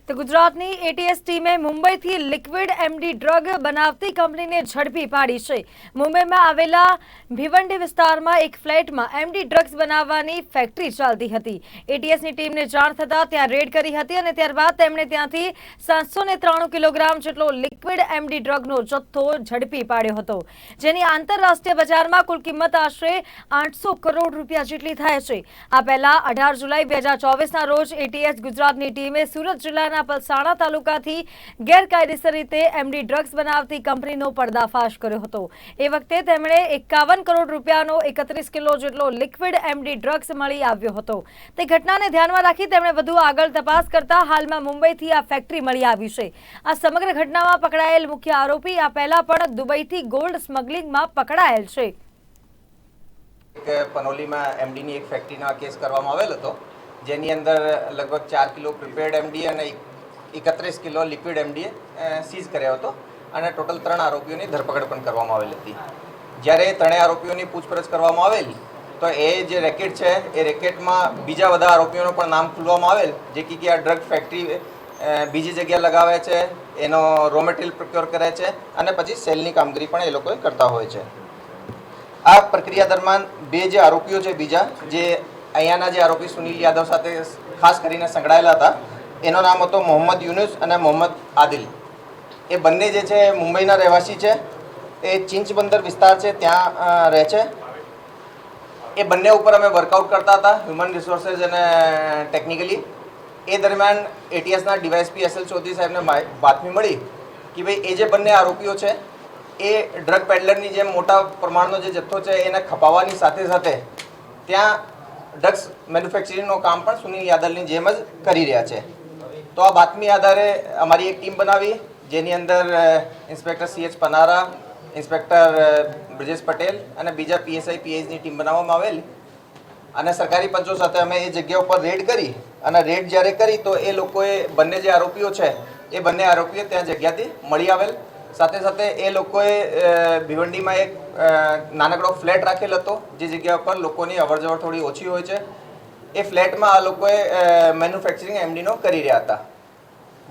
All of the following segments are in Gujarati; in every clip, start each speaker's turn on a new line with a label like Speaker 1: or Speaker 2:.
Speaker 1: તો ગુજરાતની એટીએસ ટીમે મુંબઈથી લિક્વિડ એમડી ડ્રગ બનાવતી કંપનીને ઝડપી પાડી છે। મુંબઈમાં આવેલા ભિવંડી વિસ્તારમાં એક ફ્લેટમાં એમડી ડ્રગ્સ બનાવવાની ફેક્ટરી ચાલતી હતી। એટીએસની ટીમને જાણ થતાં ત્યાં રેડ કરી હતી અને ત્યારબાદ તેમણે ત્યાંથી 793 કિલોગ્રામ જેટલો લિક્વિડ એમડી ડ્રગનો જથ્થો ઝડપી પાડ્યો હતો, જેની આંતરરાષ્ટ્રીય બજારમાં કુલ કિંમત આશરે 800 કરોડ રૂપિયા જેટલી થાય છે। આ પહેલા 18 જુલાઈ 2024ના રોજ એટીએસ ગુજરાતની ટીમે સુરત જિલ્લાના પલસાણા તાલુકાથી ગેરકાયદેસર રીતે એમડી ડ્રગ્સ બનાવતી કંપનીનો પર્દાફાશ કર્યો હતો। એ વખતે તેમણે 51 કરોડ રૂપિયાનો 31 કિલો જેટલો લિક્વિડ એમડી ડ્રગ્સ મળી આવ્યો હતો। તે ઘટનાને ધ્યાનમાં રાખી તેમણે વધુ આગળ તપાસ કરતા હાલમાં મુંબઈથી આ ફેક્ટરી મળી આવી છે। આ સમગ્ર ઘટનામાં પકડાયેલ મુખ્ય આરોપી આ પહેલા પણ દુબઈથી ગોલ્ડ સ્મગલિંગમાં પકડાયેલ છે।
Speaker 2: પનોલીમાં એમડીની એક ફેક્ટરીનો કેસ કરવામાં આવેલ હતો, જેની અંદર લગભગ 4 કિલો પ્રિપેર્ડ એમડી અને 31 કિલો લિક્વિડ એમડી સીઝ કર્યો હતો અને ટોટલ 3 આરોપીઓની ધરપકડ પણ કરવામાં આવેલ હતી। જ્યારે ત્રણેય આરોપીઓની પૂછપરછ કરવામાં આવેલ તો એ જે રેકેટ છે એ રેકેટમાં બીજા બધા આરોપીઓનું પણ નામ ખુલવામાં આવેલ, જે કે આ ડ્રગ ફેક્ટરી બીજી જગ્યાએ લગાવે છે, એનો રો મટીરિયલ પ્રોક્યોર કરે છે અને પછી સેલની કામગીરી પણ એ લોકો કરતા હોય છે। આ પ્રક્રિયા દરમિયાન બે જે આરોપીઓ છે બીજા, જે અહીંયાના જે આરોપી સુનિલ યાદવ સાથે ખાસ કરીને સંકળાયેલા હતા, એનો નામ હતો મોહમ્મદ યુનુસ અને મોહમ્મદ આદિલ। એ બંને જે છે મુંબઈના રહેવાસી છે, એ ચિંચબંદર વિસ્તાર છે ત્યાં રહે છે। એ બંને ઉપર અમે વર્કઆઉટ કરતા હતા હ્યુમન રિસોર્સિસ અને ટેકનિકલી। એ દરમિયાન એટીએસના ડીવાયએસપી એસએલ ચૌધરી સાહેબને બાતમી મળી કે ભાઈ એ જે બંને આરોપીઓ છે એ ડ્રગ પેડલરની જેમ મોટા પ્રમાણનો જે જથ્થો છે એને ખપાવવાની સાથે સાથે ત્યાં ડ્રગ્સ મેન્યુફેક્ચરિંગનું કામ પણ સુનિલ યાદવની જેમ જ કરી રહ્યા છે। તો આ બાતમી આધારે અમારી એક ટીમ બનાવી, જેની અંદર ઇન્સ્પેક્ટર CH પનારા, ઇન્સ્પેક્ટર બ્રિજેશ પટેલ અને બીજા PSI PHની ટીમ બનાવવામાં આવેલી અને સરકારી પંચો સાથે અમે એ જગ્યા ઉપર રેડ કરી અને રેડ જ્યારે કરી તો એ લોકોએ બંને જે આરોપીઓ છે એ બંને આરોપીઓ ત્યાં જગ્યાથી મળી આવેલ। સાથે સાથે એ લોકોએ ભિવંડીમાં એક નાનકડો ફ્લેટ રાખેલ હતો, જે જગ્યા પર લોકોની અવરજવર થોડી ઓછી હોય છે। એ ફ્લેટમાં આ લોકોએ મેન્યુફેક્ચરિંગ એમડીનો કરી રહ્યા હતા।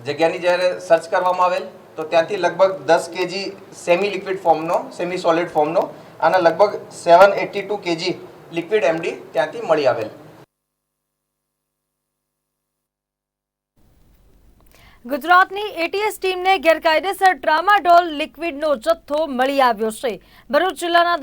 Speaker 2: જગ્યાની જ્યારે સર્ચ કરવામાં આવેલ તો ત્યાંથી લગભગ 10 kg સેમી લિક્વિડ ફોર્મનો, સેમી સોલિડ ફોર્મનો અને લગભગ 782 kg લિક્વિડ એમડી ત્યાંથી મળી આવેલ।
Speaker 1: ગુજરાતની એટીએસ ટીમને ગેરકાયદેસર ટ્રામાડોલ લિક્વિડનો જથ્થો મળી આવ્યો છે। ભરૂચ જિલ્લાના